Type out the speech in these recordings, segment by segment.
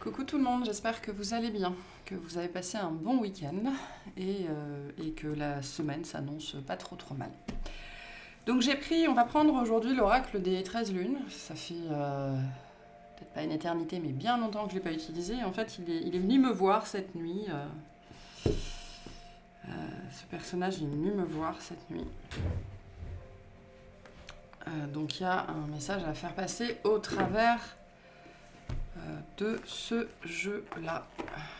Coucou tout le monde, j'espère que vous allez bien, que vous avez passé un bon week-end et que la semaine s'annonce pas trop mal. Donc on va prendre aujourd'hui l'oracle des 13 lunes. Ça fait peut-être pas une éternité, mais bien longtemps que je ne l'ai pas utilisé. En fait, il est venu me voir cette nuit. Ce personnage est venu me voir cette nuit. Donc il y a un message à faire passer au travers de ce jeu-là.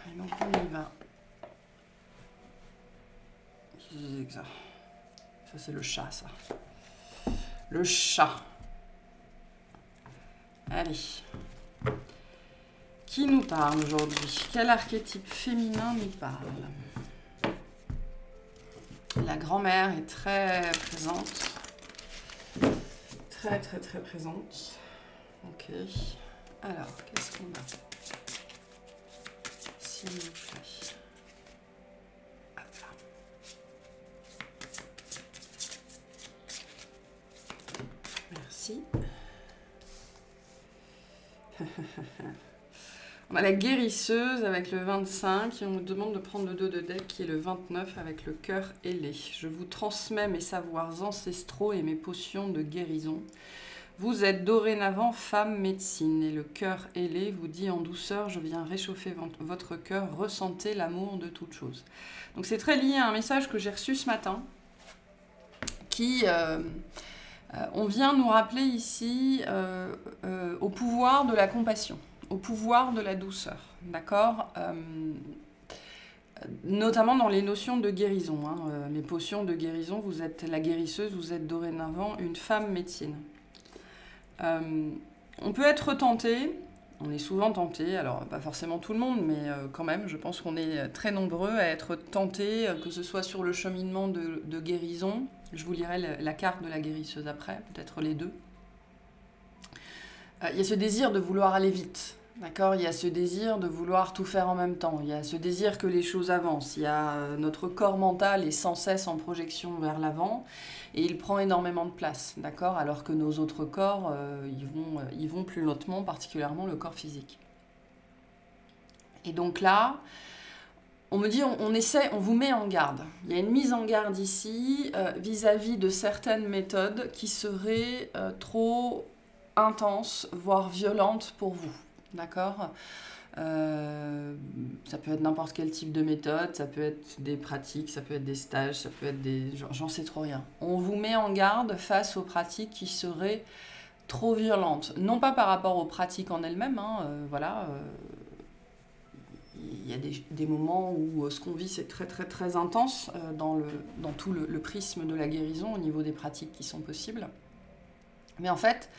Et donc on y va. Ça c'est le chat, ça. Le chat. Allez. Qui nous parle aujourd'hui? Quel archétype féminin nous parle? La grand-mère est très présente. Très présente. Ok. Alors, qu'est-ce qu'on a? S'il vous plaît. Hop là. Merci. On a la guérisseuse avec le 25 et on nous demande de prendre le dos de deck qui est le 29 avec le cœur ailé. Je vous transmets mes savoirs ancestraux et mes potions de guérison. Vous êtes dorénavant femme médecine et le cœur ailé vous dit en douceur, je viens réchauffer votre cœur, ressentez l'amour de toute chose. Donc c'est très lié à un message que j'ai reçu ce matin qui, on vient nous rappeler ici au pouvoir de la compassion, au pouvoir de la douceur, d'accord, notamment dans les notions de guérison. Mes potions de guérison, vous êtes la guérisseuse, vous êtes dorénavant une femme médecine. On peut être tenté, on est souvent tenté, alors pas forcément tout le monde, mais quand même, je pense qu'on est très nombreux à être tentés, que ce soit sur le cheminement de guérison. Je vous lirai la carte de la guérisseuse après, peut-être les deux. Il y a ce désir de vouloir aller vite, d'accord? Il y a ce désir de vouloir tout faire en même temps. Il y a ce désir que les choses avancent. Il y a notre corps mental est sans cesse en projection vers l'avant et il prend énormément de place, d'accord? Alors que nos autres corps, ils vont plus lentement, particulièrement le corps physique. Et donc là, on me dit, on vous met en garde. Il y a une mise en garde ici vis-à-vis de certaines méthodes qui seraient trop intenses, voire violentes pour vous. D'accord? Ça peut être n'importe quel type de méthode, ça peut être des pratiques, ça peut être des stages, ça peut être des... J'en sais trop rien. On vous met en garde face aux pratiques qui seraient trop violentes. Non pas par rapport aux pratiques en elles-mêmes, voilà. Il y a des moments où ce qu'on vit c'est très intense dans tout le prisme de la guérison au niveau des pratiques qui sont possibles. Mais en fait,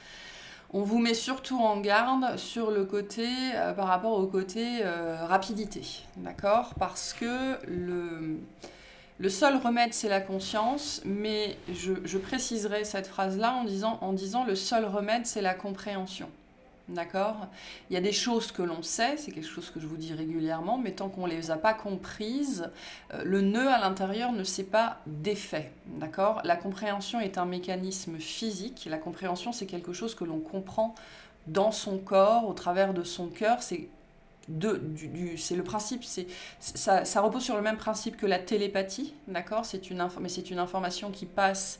on vous met surtout en garde sur le côté, par rapport au côté rapidité, d'accord? Parce que le seul remède, c'est la conscience, mais je préciserai cette phrase-là en disant le seul remède, c'est la compréhension, d'accord? Il y a des choses que l'on sait, c'est quelque chose que je vous dis régulièrement, mais tant qu'on ne les a pas comprises, le nœud à l'intérieur ne s'est pas défait, d'accord? La compréhension est un mécanisme physique, la compréhension c'est quelque chose que l'on comprend dans son corps, au travers de son cœur, c'est le principe, ça repose sur le même principe que la télépathie, d'accord? Mais c'est une information qui passe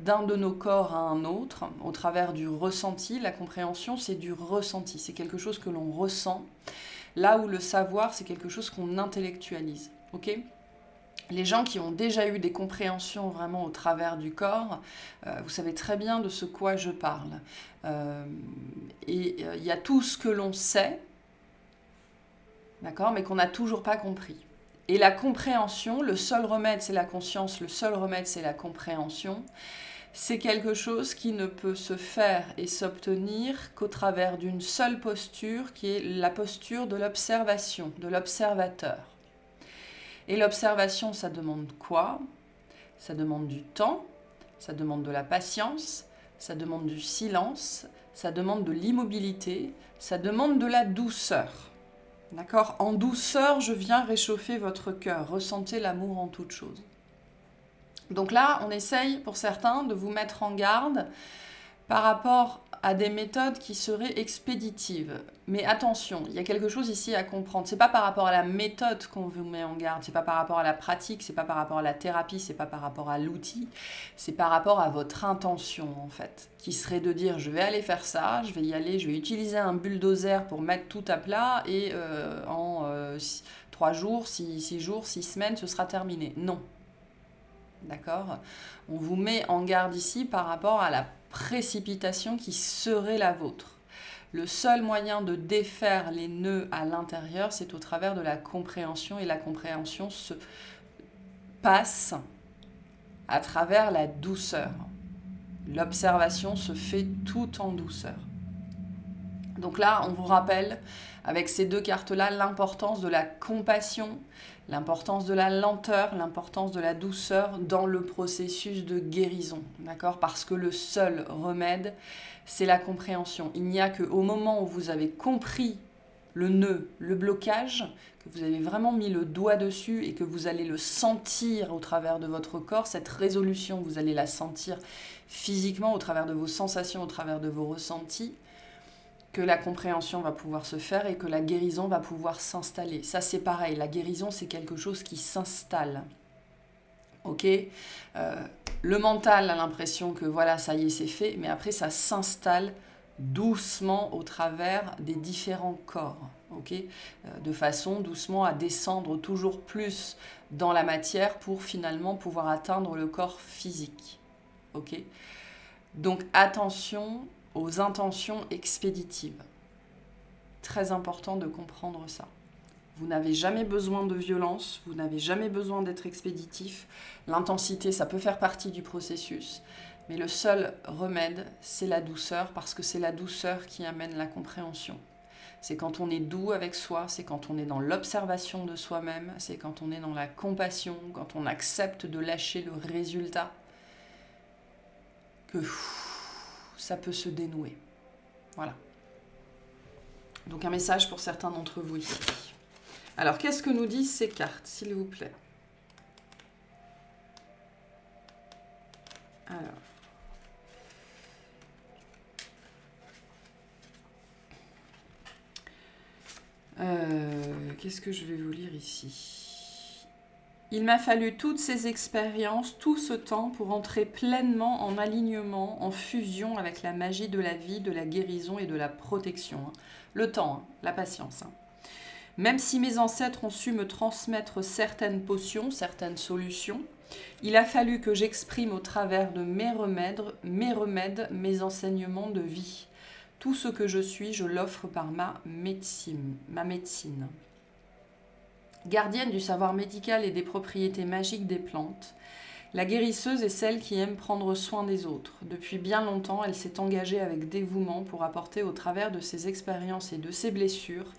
d'un de nos corps à un autre, au travers du ressenti. La compréhension, c'est du ressenti, c'est quelque chose que l'on ressent, là où le savoir, c'est quelque chose qu'on intellectualise, ok? Les gens qui ont déjà eu des compréhensions vraiment au travers du corps, vous savez très bien de ce quoi je parle. Il y a tout ce que l'on sait, d'accord, mais qu'on n'a toujours pas compris. Et la compréhension, le seul remède c'est la conscience, le seul remède c'est la compréhension, c'est quelque chose qui ne peut se faire et s'obtenir qu'au travers d'une seule posture, qui est la posture de l'observation, de l'observateur. Et l'observation, ça demande quoi? Ça demande du temps, ça demande de la patience, ça demande du silence, ça demande de l'immobilité, ça demande de la douceur. D'accord? En douceur, je viens réchauffer votre cœur. Ressentez l'amour en toute chose. Donc là, on essaye, pour certains, de vous mettre en garde par rapport à des méthodes qui seraient expéditives. Mais attention, il y a quelque chose ici à comprendre. C'est pas par rapport à la méthode qu'on vous met en garde, c'est pas par rapport à la pratique, c'est pas par rapport à la thérapie, c'est pas par rapport à l'outil, c'est par rapport à votre intention en fait, qui serait de dire je vais aller faire ça, je vais y aller, je vais utiliser un bulldozer pour mettre tout à plat et en 3 jours, 6 jours, 6 semaines, ce sera terminé. Non. D'accord? On vous met en garde ici par rapport à la précipitation qui serait la vôtre. Le seul moyen de défaire les nœuds à l'intérieur, c'est au travers de la compréhension, et la compréhension se passe à travers la douceur. L'observation se fait tout en douceur. Donc là, on vous rappelle, avec ces deux cartes-là, l'importance de la compassion, l'importance de la lenteur, l'importance de la douceur dans le processus de guérison, d'accord? Parce que le seul remède, c'est la compréhension. Il n'y a qu'au moment où vous avez compris le nœud, le blocage, que vous avez vraiment mis le doigt dessus et que vous allez le sentir au travers de votre corps, cette résolution, vous allez la sentir physiquement au travers de vos sensations, au travers de vos ressentis, que la compréhension va pouvoir se faire et que la guérison va pouvoir s'installer. Ça, c'est pareil. La guérison, c'est quelque chose qui s'installe. Ok, le mental a l'impression que voilà, ça y est, c'est fait, mais après, ça s'installe doucement au travers des différents corps. Ok, de façon doucement à descendre toujours plus dans la matière pour finalement pouvoir atteindre le corps physique. Ok, donc attention aux intentions expéditives. Très important de comprendre ça. Vous n'avez jamais besoin de violence, vous n'avez jamais besoin d'être expéditif. L'intensité, ça peut faire partie du processus, mais le seul remède, c'est la douceur, parce que c'est la douceur qui amène la compréhension. C'est quand on est doux avec soi, c'est quand on est dans l'observation de soi-même, c'est quand on est dans la compassion, quand on accepte de lâcher le résultat, que ça peut se dénouer. Voilà. Donc un message pour certains d'entre vous ici. Alors, qu'est-ce que nous disent ces cartes, s'il vous plaît? Alors. Qu'est-ce que je vais vous lire ici? Il m'a fallu toutes ces expériences, tout ce temps pour entrer pleinement en alignement, en fusion avec la magie de la vie, de la guérison et de la protection. Le temps, la patience. Même si mes ancêtres ont su me transmettre certaines potions, certaines solutions, il a fallu que j'exprime au travers de mes remèdes, mes enseignements de vie. Tout ce que je suis, je l'offre par ma médecine. Gardienne du savoir médical et des propriétés magiques des plantes, la guérisseuse est celle qui aime prendre soin des autres. Depuis bien longtemps, elle s'est engagée avec dévouement pour apporter au travers de ses expériences et de ses blessures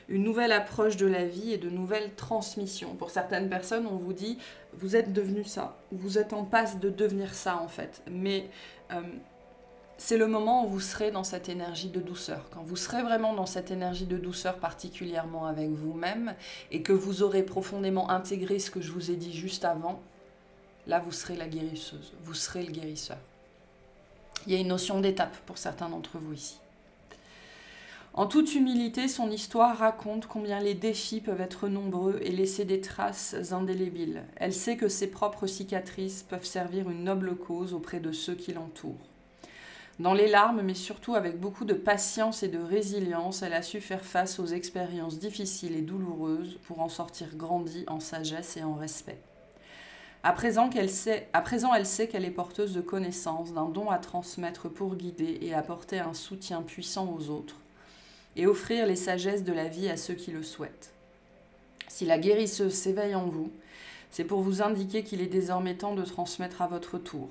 une nouvelle approche de la vie et de nouvelles transmissions. Pour certaines personnes, on vous dit « vous êtes devenu ça » ou « vous êtes en passe de devenir ça » en fait. Mais c'est le moment où vous serez dans cette énergie de douceur. Quand vous serez vraiment dans cette énergie de douceur, particulièrement avec vous-même, et que vous aurez profondément intégré ce que je vous ai dit juste avant, là, vous serez la guérisseuse, vous serez le guérisseur. Il y a une notion d'étape pour certains d'entre vous ici. En toute humilité, son histoire raconte combien les défis peuvent être nombreux et laisser des traces indélébiles. Elle sait que ses propres cicatrices peuvent servir une noble cause auprès de ceux qui l'entourent. Dans les larmes, mais surtout avec beaucoup de patience et de résilience, elle a su faire face aux expériences difficiles et douloureuses pour en sortir grandie en sagesse et en respect. À présent, elle sait qu'elle est porteuse de connaissances, d'un don à transmettre pour guider et apporter un soutien puissant aux autres, et offrir les sagesses de la vie à ceux qui le souhaitent. Si la guérisseuse s'éveille en vous, c'est pour vous indiquer qu'il est désormais temps de transmettre à votre tour.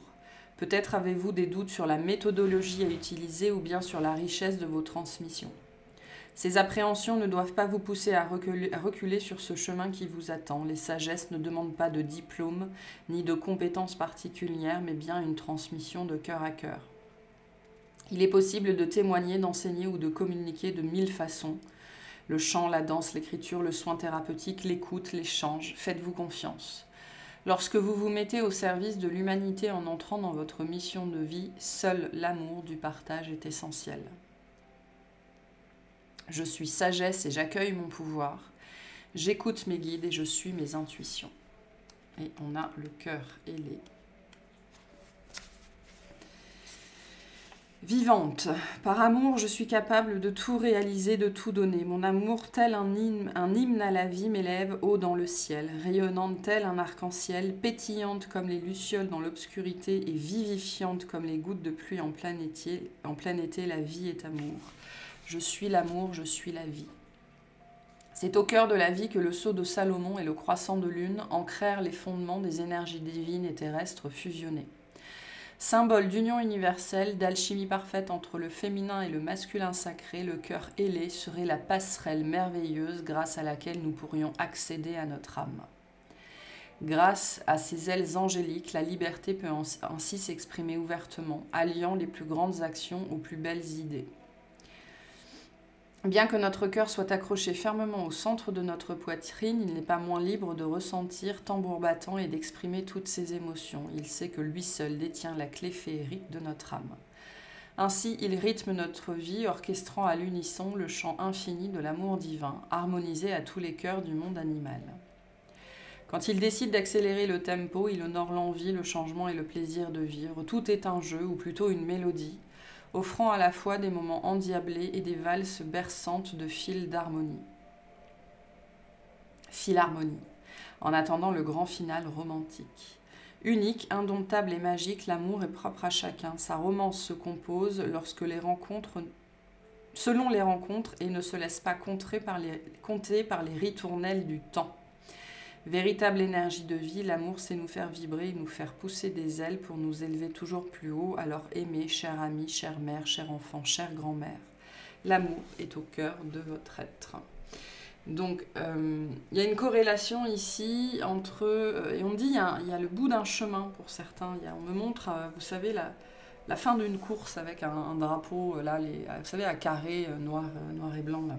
Peut-être avez-vous des doutes sur la méthodologie à utiliser ou bien sur la richesse de vos transmissions. Ces appréhensions ne doivent pas vous pousser à reculer sur ce chemin qui vous attend. Les sagesses ne demandent pas de diplôme ni de compétences particulières, mais bien une transmission de cœur à cœur. Il est possible de témoigner, d'enseigner ou de communiquer de 1000 façons. Le chant, la danse, l'écriture, le soin thérapeutique, l'écoute, l'échange. Faites-vous confiance. Lorsque vous vous mettez au service de l'humanité en entrant dans votre mission de vie, seul l'amour du partage est essentiel. Je suis sagesse et j'accueille mon pouvoir. J'écoute mes guides et je suis mes intuitions. Et on a le cœur ailé. Vivante. Par amour, je suis capable de tout réaliser, de tout donner. Mon amour, tel un hymne à la vie, m'élève haut dans le ciel, rayonnante tel un arc-en-ciel, pétillante comme les lucioles dans l'obscurité et vivifiante comme les gouttes de pluie en plein été, la vie est amour. Je suis l'amour, je suis la vie. C'est au cœur de la vie que le sceau de Salomon et le croissant de lune ancrèrent les fondements des énergies divines et terrestres fusionnées. Symbole d'union universelle, d'alchimie parfaite entre le féminin et le masculin sacré, le cœur ailé serait la passerelle merveilleuse grâce à laquelle nous pourrions accéder à notre âme. Grâce à ces ailes angéliques, la liberté peut ainsi s'exprimer ouvertement, alliant les plus grandes actions aux plus belles idées. Bien que notre cœur soit accroché fermement au centre de notre poitrine, il n'est pas moins libre de ressentir tambour battant et d'exprimer toutes ses émotions. Il sait que lui seul détient la clé féerique de notre âme. Ainsi, il rythme notre vie, orchestrant à l'unisson le chant infini de l'amour divin, harmonisé à tous les cœurs du monde animal. Quand il décide d'accélérer le tempo, il honore l'envie, le changement et le plaisir de vivre. Tout est un jeu, ou plutôt une mélodie, offrant à la fois des moments endiablés et des valses berçantes de fils d'harmonie. Philharmonie, en attendant le grand final romantique. Unique, indomptable et magique, l'amour est propre à chacun. Sa romance se compose selon les rencontres et ne se laisse pas compter par les ritournelles du temps. Véritable énergie de vie, l'amour sait nous faire vibrer et nous faire pousser des ailes pour nous élever toujours plus haut. Alors aimez, chère amie, chère mère, cher enfant, chère grand-mère. L'amour est au cœur de votre être. Donc, il y a une corrélation ici entre... et on dit, il y a le bout d'un chemin pour certains. On me montre, vous savez, la fin d'une course avec un drapeau, là, vous savez, à carré, noir et blanc, là.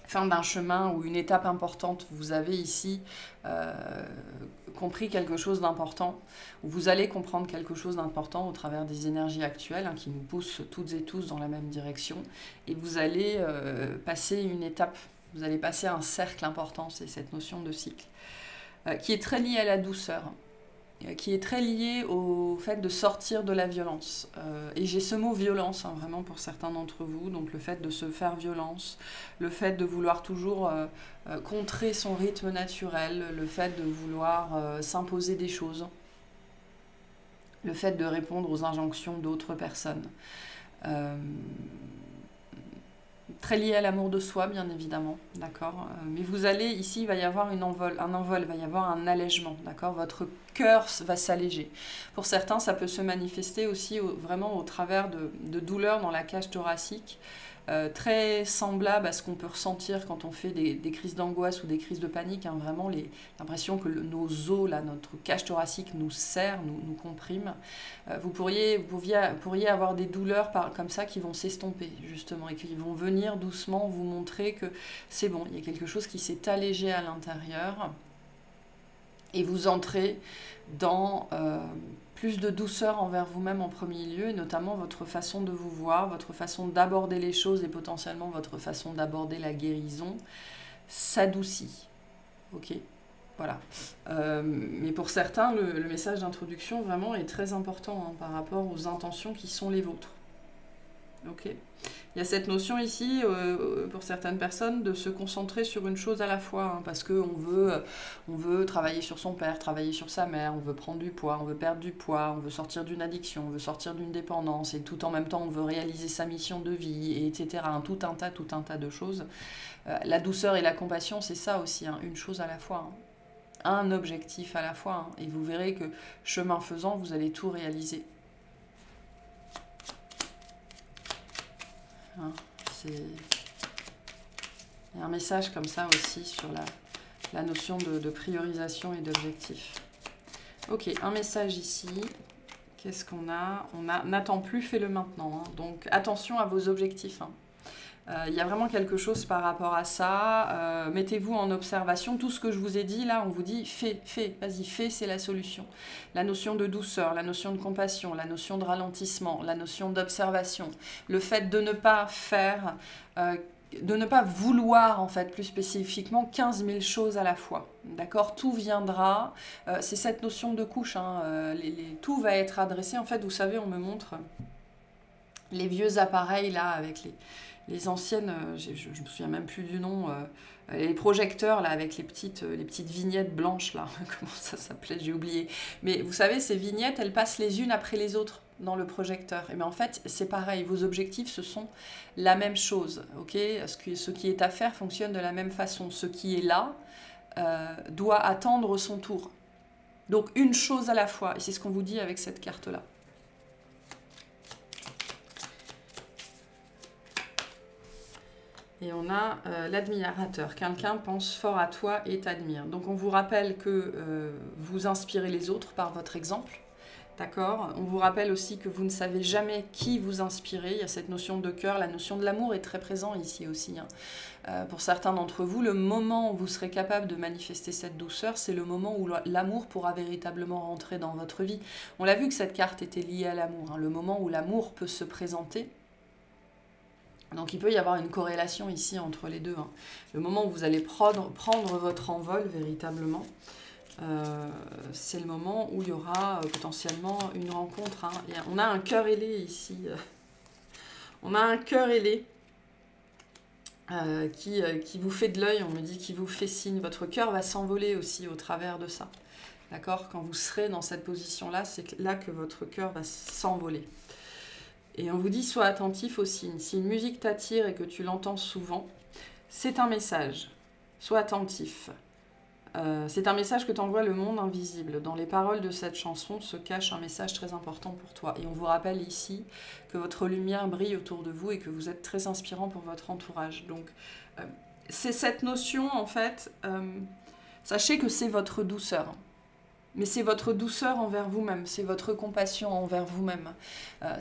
Fin d'un chemin ou une étape importante, vous avez ici compris quelque chose d'important, ou vous allez comprendre quelque chose d'important au travers des énergies actuelles qui nous poussent toutes et tous dans la même direction, et vous allez passer une étape, vous allez passer un cercle important, c'est cette notion de cycle, qui est très liée à la douceur, qui est très lié au fait de sortir de la violence. Et j'ai ce mot violence, vraiment pour certains d'entre vous, donc le fait de se faire violence, le fait de vouloir toujours contrer son rythme naturel, le fait de vouloir s'imposer des choses, le fait de répondre aux injonctions d'autres personnes. Très lié à l'amour de soi, bien évidemment, d'accord. Mais vous allez, ici, il va y avoir un envol, il va y avoir un allègement, d'accord. Votre cœur va s'alléger. Pour certains, ça peut se manifester aussi vraiment au travers de douleurs dans la cage thoracique, très semblable à ce qu'on peut ressentir quand on fait des crises d'angoisse ou des crises de panique, vraiment l'impression que nos os, là, notre cage thoracique nous serre, nous comprime. Vous pourriez avoir des douleurs comme ça qui vont s'estomper, justement, et qui vont venir doucement vous montrer que c'est bon, il y a quelque chose qui s'est allégé à l'intérieur, et vous entrez dans plus de douceur envers vous-même en premier lieu, et notamment votre façon de vous voir, votre façon d'aborder les choses et potentiellement votre façon d'aborder la guérison s'adoucit. Ok ? Voilà. Mais pour certains, le message d'introduction vraiment est très important par rapport aux intentions qui sont les vôtres. Ok. Il y a cette notion ici, pour certaines personnes, de se concentrer sur une chose à la fois, parce qu'on veut travailler sur son père, travailler sur sa mère, on veut prendre du poids, on veut perdre du poids, on veut sortir d'une addiction, on veut sortir d'une dépendance, et tout en même temps on veut réaliser sa mission de vie, etc. Tout un tas de choses. La douceur et la compassion, c'est ça aussi, une chose à la fois. Un objectif à la fois, et vous verrez que chemin faisant, vous allez tout réaliser. Il y a un message comme ça aussi sur la notion de priorisation et d'objectif. Ok, un message ici. Qu'est-ce qu'on a ? On a n'attends plus, fais-le maintenant. Donc attention à vos objectifs. Il y a vraiment quelque chose par rapport à ça. Mettez-vous en observation. Tout ce que je vous ai dit, là, on vous dit fais, vas-y, fais, c'est la solution. La notion de douceur, la notion de compassion, la notion de ralentissement, la notion d'observation, le fait de ne pas faire, de ne pas vouloir, en fait, plus spécifiquement, 15 000 choses à la fois. D'accord? Tout viendra. C'est cette notion de couche. Hein. Tout va être adressé. En fait, vous savez, on me montre les vieux appareils, là, avec les anciennes, je ne me souviens même plus du nom, les projecteurs là avec les petites vignettes blanches là, comment ça s'appelait, j'ai oublié. Mais vous savez, ces vignettes, elles passent les unes après les autres dans le projecteur. Et bien en fait, c'est pareil, vos objectifs, ce sont la même chose. Ok, ce qui est à faire fonctionne de la même façon. Ce qui est là doit attendre son tour. Donc une chose à la fois, et c'est ce qu'on vous dit avec cette carte-là. Et on a l'admirateur. Quelqu'un pense fort à toi et t'admire. Donc on vous rappelle que vous inspirez les autres par votre exemple. D'accord? On vous rappelle aussi que vous ne savez jamais qui vous inspirez. Il y a cette notion de cœur. La notion de l'amour est très présente ici aussi. Hein. Pour certains d'entre vous, le moment où vous serez capable de manifester cette douceur, c'est le moment où l'amour pourra véritablement rentrer dans votre vie. On l'a vu que cette carte était liée à l'amour. Hein. Le moment où l'amour peut se présenter. Donc il peut y avoir une corrélation ici entre les deux. Hein. Le moment où vous allez prendre votre envol véritablement, c'est le moment où il y aura potentiellement une rencontre. Hein. Et on a un cœur ailé ici. On a un cœur ailé qui vous fait de l'œil, on me dit, qui vous fait signe. Votre cœur va s'envoler aussi au travers de ça. D'accord? Quand vous serez dans cette position-là, c'est là que votre cœur va s'envoler. Et on vous dit, sois attentif aux signes. Si une musique t'attire et que tu l'entends souvent, c'est un message. Sois attentif. C'est un message que t'envoie le monde invisible. Dans les paroles de cette chanson se cache un message très important pour toi. Et on vous rappelle ici que votre lumière brille autour de vous et que vous êtes très inspirant pour votre entourage. Donc, c'est cette notion, en fait, sachez que c'est votre douceur. Mais c'est votre douceur envers vous-même, c'est votre compassion envers vous-même,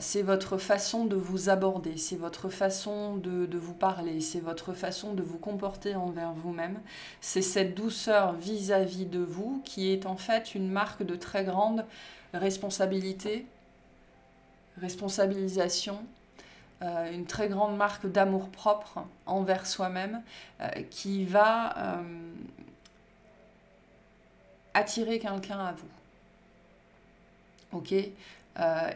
c'est votre façon de vous aborder, c'est votre façon de vous parler, c'est votre façon de vous comporter envers vous-même. C'est cette douceur vis-à-vis de vous qui est en fait une marque de très grande responsabilité, responsabilisation, une très grande marque d'amour-propre envers soi-même qui va... attirer quelqu'un à vous. Ok? Et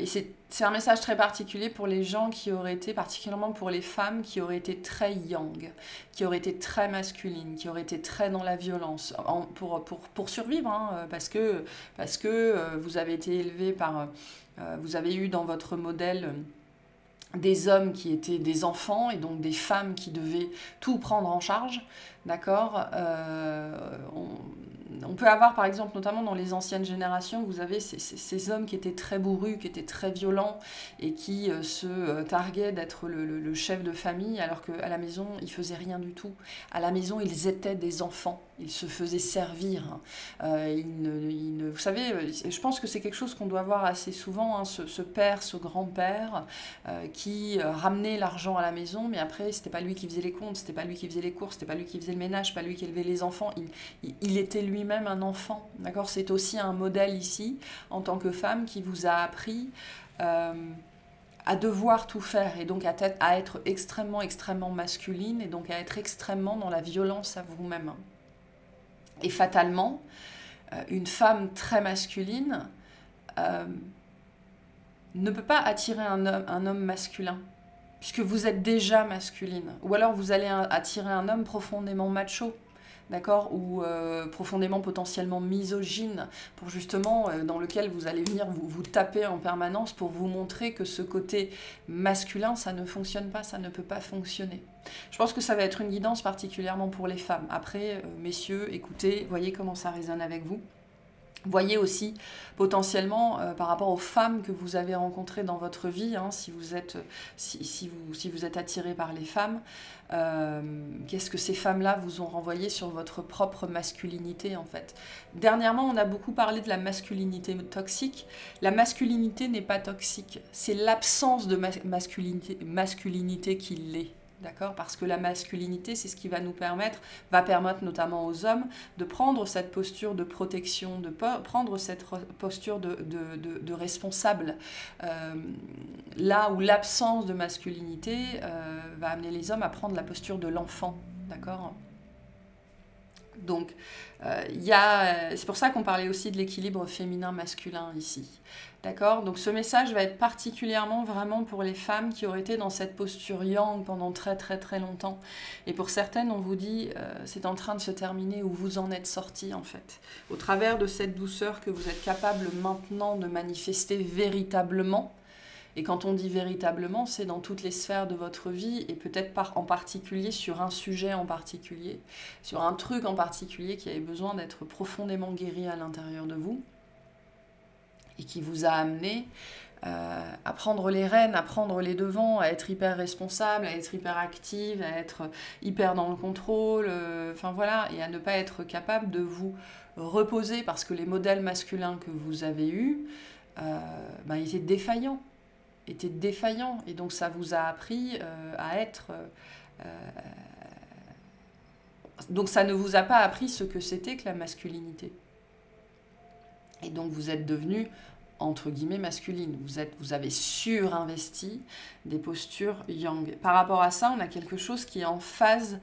c'est un message très particulier pour les gens qui auraient été, particulièrement pour les femmes qui auraient été très yang, qui auraient été très masculines, qui auraient été très dans la violence, pour survivre, hein, parce que vous avez été élevé par... vous avez eu dans votre modèle... des hommes qui étaient des enfants et donc des femmes qui devaient tout prendre en charge, d'accord? On peut avoir par exemple, notamment dans les anciennes générations, vous avez ces hommes qui étaient très bourrus, qui étaient très violents et qui se targuaient d'être le chef de famille alors qu'à la maison, ils ne faisaient rien du tout. À la maison, ils étaient des enfants, ils se faisaient servir. Vous savez, je pense que c'est quelque chose qu'on doit voir assez souvent, hein, ce père, ce grand-père qui ramenait l'argent à la maison, mais après, c'était pas lui qui faisait les comptes, c'était pas lui qui faisait les courses, c'était pas lui qui faisait le ménage, pas lui qui élevait les enfants, il était lui-même un enfant, d'accord? C'est aussi un modèle ici, en tant que femme, qui vous a appris à devoir tout faire, et donc à être extrêmement, extrêmement masculine, et donc à être extrêmement dans la violence à vous-même. Et fatalement, une femme très masculine ne peut pas attirer un homme masculin, puisque vous êtes déjà masculine. Ou alors vous allez attirer un homme profondément macho, d'accord, ou profondément potentiellement misogyne, pour justement, dans lequel vous allez venir vous taper en permanence pour vous montrer que ce côté masculin, ça ne fonctionne pas, ça ne peut pas fonctionner. Je pense que ça va être une guidance particulièrement pour les femmes. Après, messieurs, écoutez, voyez comment ça résonne avec vous. Voyez aussi potentiellement par rapport aux femmes que vous avez rencontrées dans votre vie, hein, si vous êtes attiré par les femmes, qu'est-ce que ces femmes-là vous ont renvoyé sur votre propre masculinité en fait. Dernièrement, on a beaucoup parlé de la masculinité toxique. La masculinité n'est pas toxique, c'est l'absence de masculinité qui l'est. d'accord? Parce que la masculinité, c'est ce qui va va permettre notamment aux hommes de prendre cette posture de protection, de prendre cette posture de responsable. Là où l'absence de masculinité va amener les hommes à prendre la posture de l'enfant, d'accord? Donc, c'est pour ça qu'on parlait aussi de l'équilibre féminin-masculin ici. D'accord? Donc ce message va être particulièrement vraiment pour les femmes qui auraient été dans cette posture yang pendant très très très longtemps. Et pour certaines, on vous dit, c'est en train de se terminer ou vous en êtes sortis en fait. Au travers de cette douceur que vous êtes capable maintenant de manifester véritablement. Et quand on dit véritablement, c'est dans toutes les sphères de votre vie et peut-être en particulier sur un sujet en particulier, sur un truc en particulier qui avait besoin d'être profondément guéri à l'intérieur de vous et qui vous a amené à prendre les rênes, à prendre les devants, à être hyper responsable, à être hyper active, à être hyper dans le contrôle, enfin voilà, et à ne pas être capable de vous reposer parce que les modèles masculins que vous avez eus étaient défaillants. Et donc ça vous a appris à être... donc ça ne vous a pas appris ce que c'était que la masculinité. Et donc vous êtes devenu, entre guillemets, masculine. Vous avez surinvesti des postures yang. Par rapport à ça, on a quelque chose qui est en phase...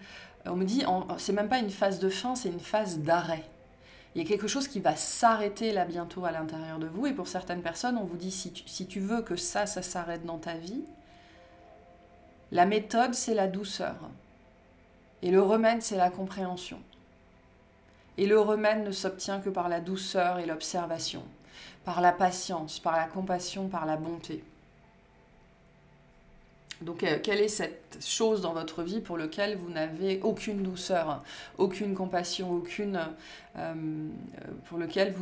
On me dit, c'est même pas une phase de fin, c'est une phase d'arrêt. Il y a quelque chose qui va s'arrêter là bientôt à l'intérieur de vous. Et pour certaines personnes, on vous dit, si tu veux que ça s'arrête dans ta vie, la méthode, c'est la douceur. Et le remède, c'est la compréhension. Et le remède ne s'obtient que par la douceur et l'observation, par la patience, par la compassion, par la bonté. Donc, quelle est cette chose dans votre vie pour laquelle vous n'avez aucune douceur, aucune compassion, pour lequel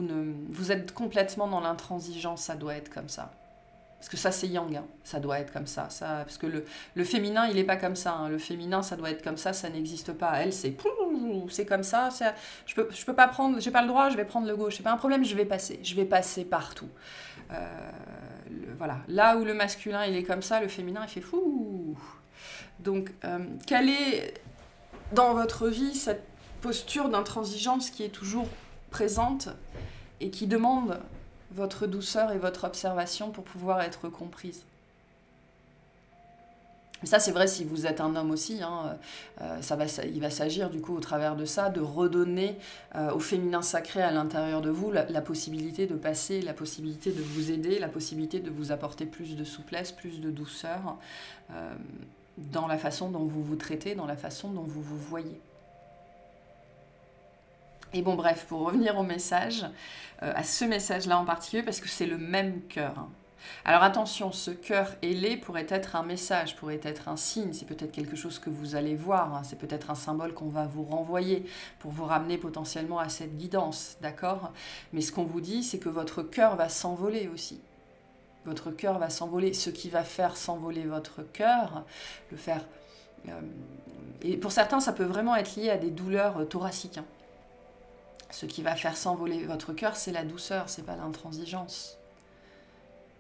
vous êtes complètement dans l'intransigeance, ça doit être comme ça. Parce que ça, c'est yang, hein. Ça doit être comme ça. Parce que le féminin, il n'est pas comme ça. Hein. Le féminin, ça doit être comme ça n'existe pas. Elle, c'est comme ça. Je peux pas prendre, j'ai pas le droit, je vais prendre le gauche. C'est pas un problème, je vais passer partout. Voilà. Là où le masculin, il est comme ça, le féminin, il fait fou. Donc, quelle est dans votre vie cette posture d'intransigeance qui est toujours présente et qui demande votre douceur et votre observation pour pouvoir être comprise. Ça, c'est vrai si vous êtes un homme aussi, hein, il va s'agir du coup au travers de ça, de redonner au féminin sacré à l'intérieur de vous la possibilité de passer, la possibilité de vous aider, la possibilité de vous apporter plus de souplesse, plus de douceur dans la façon dont vous vous traitez, dans la façon dont vous vous voyez. Et bon, bref, pour revenir au message, à ce message-là en particulier, parce que c'est le même cœur. Hein. Alors attention, ce cœur ailé pourrait être un message, pourrait être un signe, c'est peut-être quelque chose que vous allez voir, hein, c'est peut-être un symbole qu'on va vous renvoyer pour vous ramener potentiellement à cette guidance, d'accord? Mais ce qu'on vous dit, c'est que votre cœur va s'envoler aussi. Votre cœur va s'envoler. Ce qui va faire s'envoler votre cœur, le faire... et pour certains, ça peut vraiment être lié à des douleurs thoraciques, hein. Ce qui va faire s'envoler votre cœur, c'est la douceur, c'est pas l'intransigeance.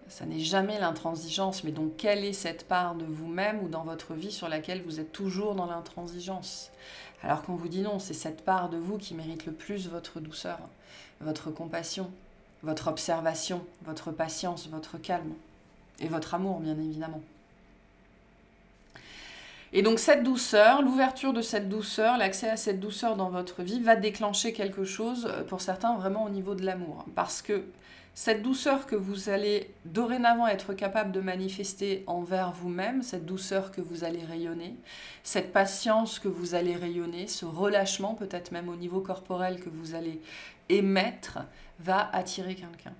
Ça n'est jamais l'intransigeance, mais donc quelle est cette part de vous-même ou dans votre vie sur laquelle vous êtes toujours dans l'intransigeance? Alors qu'on vous dit non, c'est cette part de vous qui mérite le plus votre douceur, votre compassion, votre observation, votre patience, votre calme et votre amour, bien évidemment. Et donc cette douceur, l'ouverture de cette douceur, l'accès à cette douceur dans votre vie va déclencher quelque chose, pour certains, vraiment au niveau de l'amour. Parce que cette douceur que vous allez dorénavant être capable de manifester envers vous-même, cette douceur que vous allez rayonner, cette patience que vous allez rayonner, ce relâchement, peut-être même au niveau corporel que vous allez émettre, va attirer quelqu'un.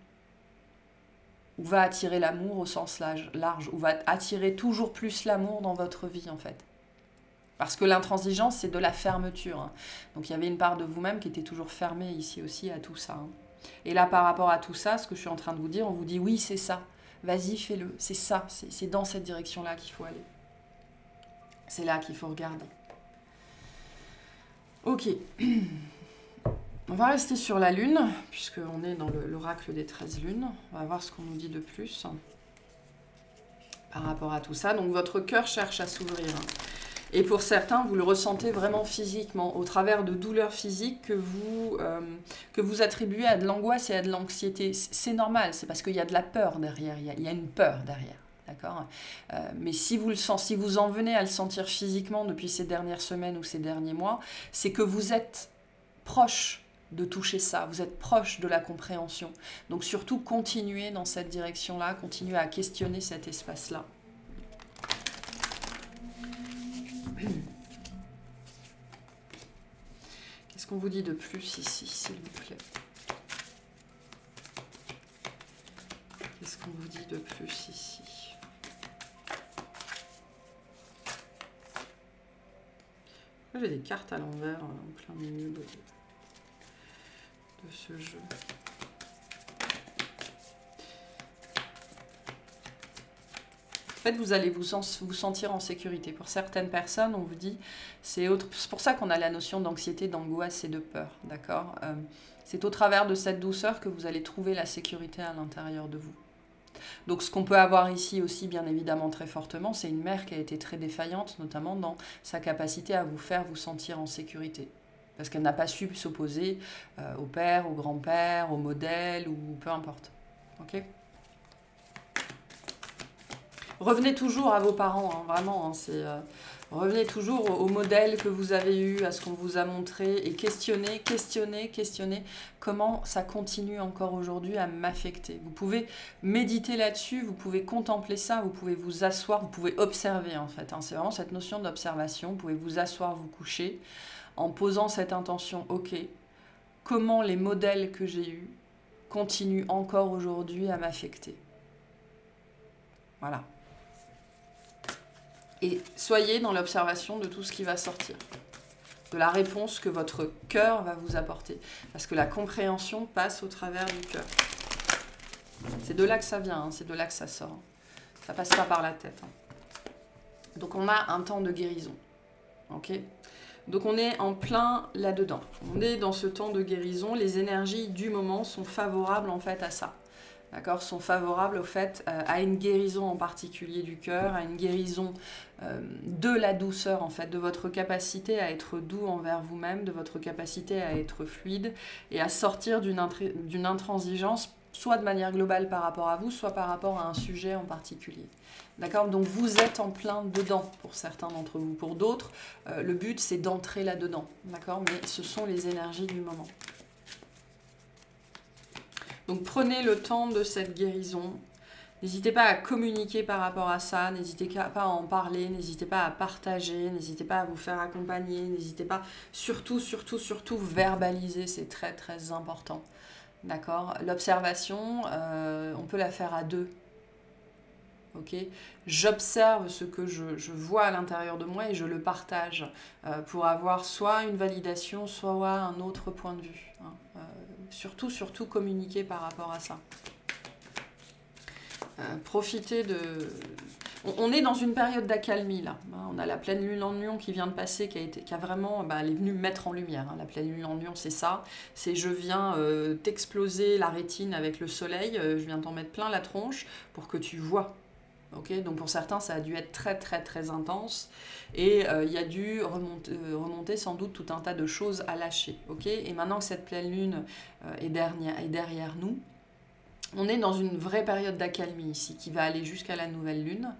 Ou va attirer l'amour au sens large, ou va attirer toujours plus l'amour dans votre vie en fait. Parce que l'intransigeance, c'est de la fermeture. Hein. Donc il y avait une part de vous-même qui était toujours fermée ici aussi à tout ça. Hein. Et là, par rapport à tout ça, ce que je suis en train de vous dire, on vous dit oui, c'est ça. Vas-y, fais-le. C'est ça, c'est dans cette direction-là qu'il faut aller. C'est là qu'il faut regarder. Ok. On va rester sur la lune, puisqu'on est dans l'oracle des 13 lunes. On va voir ce qu'on nous dit de plus par rapport à tout ça. Donc votre cœur cherche à s'ouvrir. Et pour certains, vous le ressentez vraiment physiquement, au travers de douleurs physiques que vous attribuez à de l'angoisse et à de l'anxiété. C'est normal, c'est parce qu'il y a de la peur derrière, il y a une peur derrière. D'accord, mais si vous en venez à le sentir physiquement depuis ces dernières semaines ou ces derniers mois, c'est que vous êtes proche de toucher ça, vous êtes proche de la compréhension. Donc surtout, continuez dans cette direction-là, continuez à questionner cet espace-là. Qu'est-ce qu'on vous dit de plus ici, s'il vous plaît? Qu'est-ce qu'on vous dit de plus ici? J'ai des cartes à l'envers en plein milieu de ce jeu. En fait, vous allez vous sentir en sécurité. Pour certaines personnes, on vous dit, c'est pour ça qu'on a la notion d'anxiété, d'angoisse et de peur, d'accord? C'est au travers de cette douceur que vous allez trouver la sécurité à l'intérieur de vous. Donc ce qu'on peut avoir ici aussi, bien évidemment, très fortement, c'est une mère qui a été très défaillante, notamment dans sa capacité à vous faire vous sentir en sécurité. Parce qu'elle n'a pas su s'opposer au père, au grand-père, au modèle, ou peu importe. Ok ? Revenez toujours à vos parents, hein, vraiment. Hein, revenez toujours au modèle que vous avez eu, à ce qu'on vous a montré, et questionnez comment ça continue encore aujourd'hui à m'affecter. Vous pouvez méditer là-dessus, vous pouvez contempler ça, vous pouvez vous asseoir, vous pouvez observer en fait. Hein, c'est vraiment cette notion d'observation. Vous pouvez vous asseoir, vous coucher, en posant cette intention, ok, comment les modèles que j'ai eus continuent encore aujourd'hui à m'affecter. Voilà. Et soyez dans l'observation de tout ce qui va sortir, de la réponse que votre cœur va vous apporter. Parce que la compréhension passe au travers du cœur. C'est de là que ça vient, hein, c'est de là que ça sort. Ça passe pas par la tête. Hein. Donc on a un temps de guérison. Ok ? Donc on est en plein là-dedans. On est dans ce temps de guérison. Les énergies du moment sont favorables en fait à ça. D'accord, sont favorables au fait à une guérison en particulier du cœur, à une guérison de la douceur en fait, de votre capacité à être doux envers vous-même, de votre capacité à être fluide et à sortir d'une intransigeance, soit de manière globale par rapport à vous, soit par rapport à un sujet en particulier. D'accord, donc vous êtes en plein dedans pour certains d'entre vous. Pour d'autres, le but c'est d'entrer là-dedans. D'accord, mais ce sont les énergies du moment. Donc prenez le temps de cette guérison. N'hésitez pas à communiquer par rapport à ça, n'hésitez pas à en parler, n'hésitez pas à partager, n'hésitez pas à vous faire accompagner, n'hésitez pas, surtout, verbaliser, c'est très très important. D'accord ? L'observation, on peut la faire à deux. Ok ? J'observe ce que je vois à l'intérieur de moi et je le partage pour avoir soit une validation, soit un autre point de vue. Hein. Surtout communiquer par rapport à ça. Profitez de... On est dans une période d'accalmie là. On a la pleine lune en Lion qui vient de passer, qui a vraiment... elle est venue me mettre en lumière. Hein. La pleine lune en Lion, c'est ça. C'est je viens t'exploser la rétine avec le soleil, je viens t'en mettre plein la tronche pour que tu vois. Okay, donc pour certains, ça a dû être très très très intense et il y a dû remonter sans doute tout un tas de choses à lâcher. Okay, et maintenant que cette pleine lune est derrière nous, on est dans une vraie période d'accalmie ici qui va aller jusqu'à la nouvelle lune.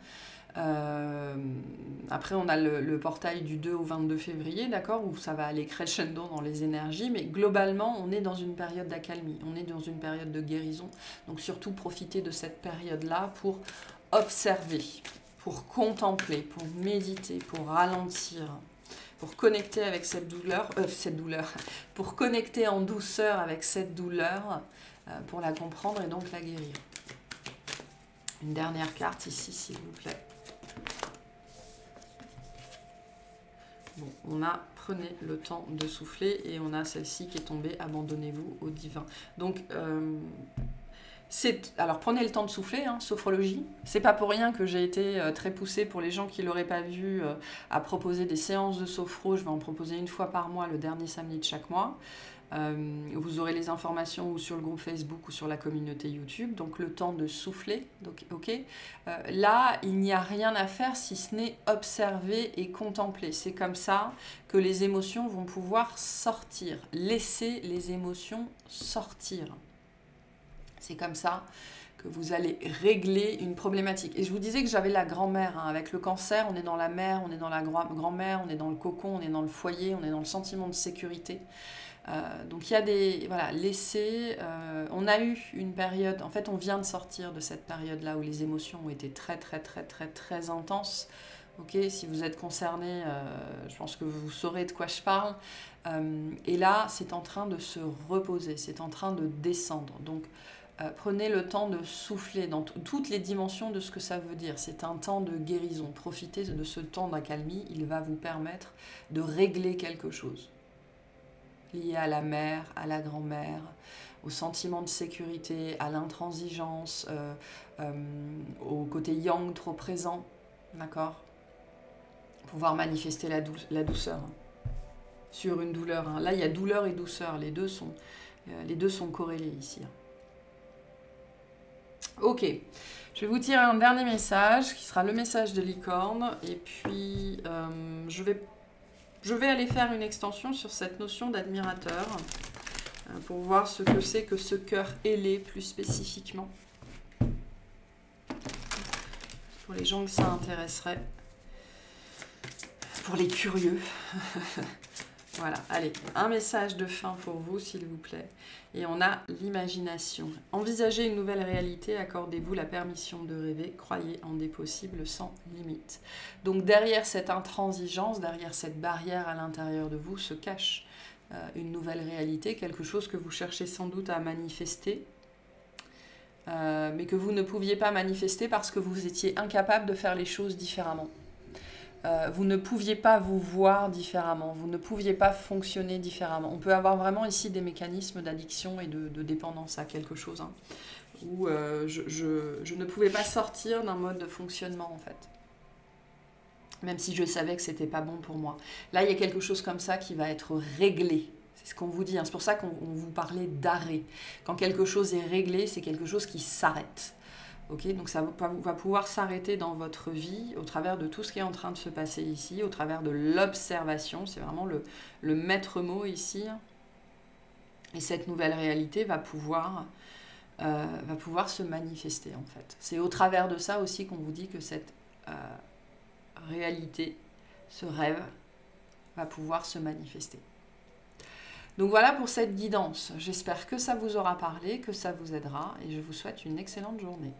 Après, on a le portail du 2 au 22 février, d'accord, où ça va aller crescendo dans les énergies, mais globalement, on est dans une période d'accalmie, on est dans une période de guérison. Donc surtout, profitez de cette période-là pour observer, pour contempler, pour méditer, pour ralentir, pour connecter avec cette douleur, pour connecter en douceur avec cette douleur, pour la comprendre et donc la guérir. Une dernière carte ici, s'il vous plaît. Bon, on a prenez le temps de souffler et on a celle-ci qui est tombée, abandonnez-vous au divin. Donc, Alors prenez le temps de souffler, hein, sophrologie. C'est pas pour rien que j'ai été très poussée, pour les gens qui l'auraient pas vu, à proposer des séances de sophro. Je vais en proposer une fois par mois, le dernier samedi de chaque mois. Vous aurez les informations ou sur le groupe Facebook ou sur la communauté YouTube. Donc le temps de souffler. Donc, ok. Là, il n'y a rien à faire si ce n'est observer et contempler. C'est comme ça que les émotions vont pouvoir sortir. Laissez les émotions sortir. C'est comme ça que vous allez régler une problématique. Et je vous disais que j'avais la grand-mère. Hein. Avec le cancer, on est dans la mère, on est dans la grand-mère, on est dans le cocon, on est dans le foyer, on est dans le sentiment de sécurité. Donc il y a des... Voilà, laisser... on a eu une période... En fait, on vient de sortir de cette période-là où les émotions ont été très, très, très, très, très intenses. Ok, si vous êtes concerné, je pense que vous saurez de quoi je parle. Et là, c'est en train de se reposer, c'est en train de descendre. Donc, prenez le temps de souffler dans toutes les dimensions de ce que ça veut dire. C'est un temps de guérison. Profitez de ce temps d'accalmie. Il va vous permettre de régler quelque chose lié à la mère, à la grand-mère, au sentiment de sécurité, à l'intransigeance, au côté yang trop présent. D'accord ? Pouvoir manifester la douceur. Sur une douleur. Hein. Là, il y a douleur et douceur. Les deux sont corrélés ici. Ok, je vais vous tirer un dernier message qui sera le message de licorne et puis je vais aller faire une extension sur cette notion d'admirateur pour voir ce que c'est que ce cœur ailé plus spécifiquement. Pour les gens que ça intéresserait, pour les curieux. Voilà, allez, un message de fin pour vous, s'il vous plaît. Et on a l'imagination. Envisagez une nouvelle réalité, accordez-vous la permission de rêver, croyez en des possibles sans limite. Donc derrière cette intransigeance, derrière cette barrière à l'intérieur de vous, se cache une nouvelle réalité, quelque chose que vous cherchez sans doute à manifester, mais que vous ne pouviez pas manifester parce que vous étiez incapable de faire les choses différemment. Vous ne pouviez pas vous voir différemment, vous ne pouviez pas fonctionner différemment. On peut avoir vraiment ici des mécanismes d'addiction et de dépendance à quelque chose, hein, où je ne pouvais pas sortir d'un mode de fonctionnement en fait, même si je savais que c'était pas bon pour moi. Là, il y a quelque chose comme ça qui va être réglé. C'est ce qu'on vous dit, hein. C'est pour ça qu'on vous parlait d'arrêt. Quand quelque chose est réglé, c'est quelque chose qui s'arrête. Okay, donc ça va pouvoir s'arrêter dans votre vie au travers de tout ce qui est en train de se passer ici, au travers de l'observation, c'est vraiment le maître mot ici. Et cette nouvelle réalité va pouvoir se manifester en fait. C'est au travers de ça aussi qu'on vous dit que cette réalité, ce rêve, va pouvoir se manifester. Donc voilà pour cette guidance. J'espère que ça vous aura parlé, que ça vous aidera et je vous souhaite une excellente journée.